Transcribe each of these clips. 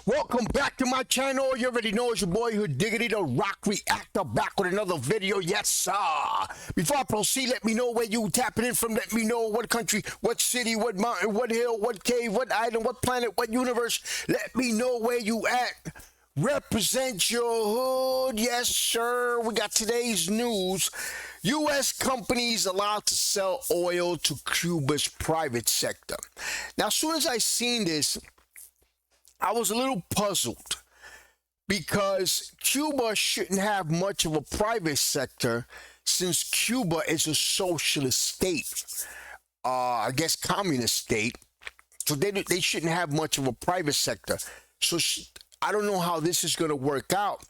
Welcome back to my channel. You already know it's your boy who diggity the rock reactor back with another video. Yes sir. Before I proceed, let me know where you tapping in from. Let me know what country, what city, what mountain, what hill, what cave, what island, what planet, what universe. Let me know where you at. Represent your hood. Yes sir. We got today's news. U.S. companies allowed to sell oil to Cuba's private sector. Now, as soon as I seen this, I was a little puzzled because Cuba shouldn't have much of a private sector since Cuba is a socialist state, I guess communist state. So they shouldn't have much of a private sector. So I don't know how this is going to work out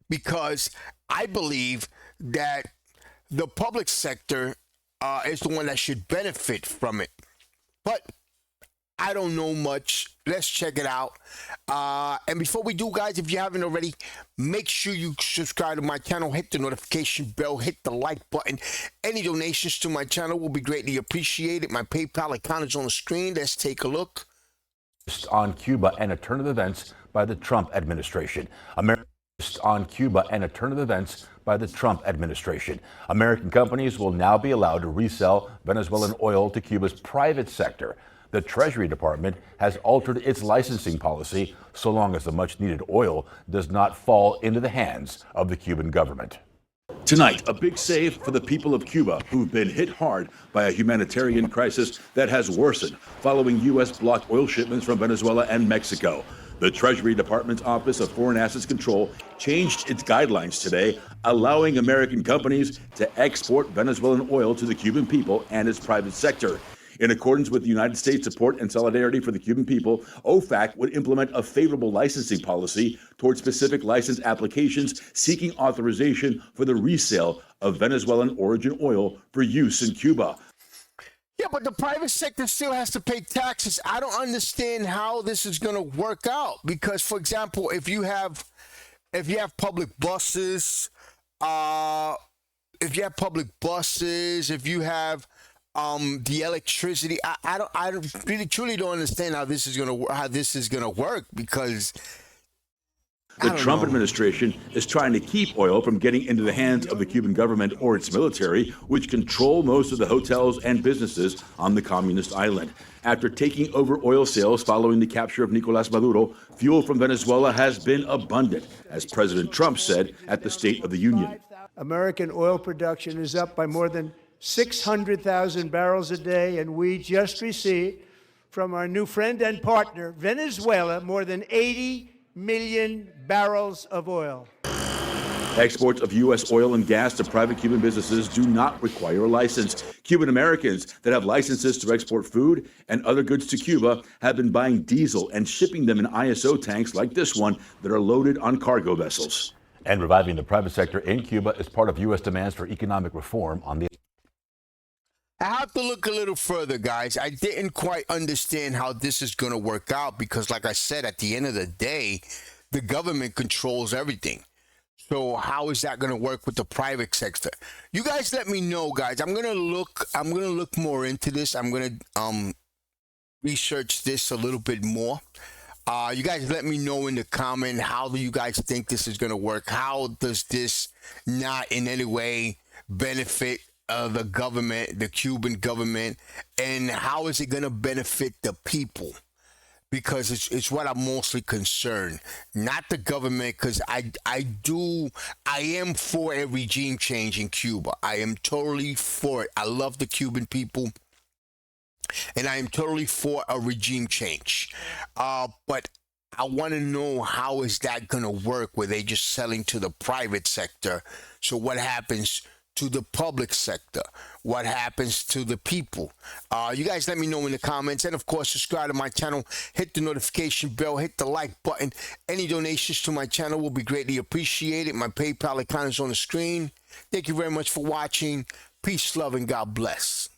because I believe that the public sector is the one that should benefit from it. But I don't know much. Let's check it out. And before we do, guys, if you haven't already, make sure you subscribe to my channel, hit the notification bell, hit the like button. Any donations to my channel will be greatly appreciated. My PayPal account is on the screen. Let's take a look. On Cuba and a turn of events by the Trump administration. On Cuba and a turn of events by the Trump administration. American companies will now be allowed to resell Venezuelan oil to Cuba's private sector. The Treasury Department has altered its licensing policy so long as the much-needed oil does not fall into the hands of the Cuban government. Tonight, a big save for the people of Cuba who've been hit hard by a humanitarian crisis that has worsened following U.S. blocked oil shipments from Venezuela and Mexico. The Treasury Department's Office of Foreign Assets Control changed its guidelines today, allowing American companies to export Venezuelan oil to the Cuban people and its private sector. In accordance with the United States support and solidarity for the Cuban people, OFAC would implement a favorable licensing policy towards specific license applications seeking authorization for the resale of Venezuelan origin oil for use in Cuba. Yeah, but the private sector still has to pay taxes. I don't understand how this is going to work out because, for example, if you have public buses, if you have the electricity, I really truly don't understand how this is gonna work because the Trump administration is trying to keep oil from getting into the hands of the Cuban government or its military, which control most of the hotels and businesses on the communist island. After taking over oil sales following the capture of Nicolás Maduro, fuel from Venezuela has been abundant, as President Trump said at the State of the Union. American oil production is up by more than 600,000 barrels a day, and we just received from our new friend and partner, Venezuela, more than 80 million barrels of oil. Exports of U.S. oil and gas to private Cuban businesses do not require a license. Cuban Americans that have licenses to export food and other goods to Cuba have been buying diesel and shipping them in ISO tanks like this one that are loaded on cargo vessels. And reviving the private sector in Cuba is part of U.S. demands for economic reform on the... I have to look a little further, guys. I didn't quite understand how this is going to work out because, like I said, at the end of the day, the government controls everything. So how is that going to work with the private sector? You guys let me know, guys. I'm going to look more into this. I'm going to research this a little bit more. You guys let me know in the comment, how do you guys think this is going to work? How does this not in any way benefit the government, the Cuban government, and how is it going to benefit the people? Because it's what I'm mostly concerned, not the government, because I am for a regime change in Cuba. I am totally for it. I love the Cuban people, and I am totally for a regime change. But I want to know, how is that going to work where they just selling to the private sector? So what happens to the public sector? What happens to the people? You guys let me know in the comments, and of course subscribe to my channel, hit the notification bell, hit the like button. Any donations to my channel will be greatly appreciated. My PayPal account is on the screen. Thank you very much for watching. Peace, love, and God bless.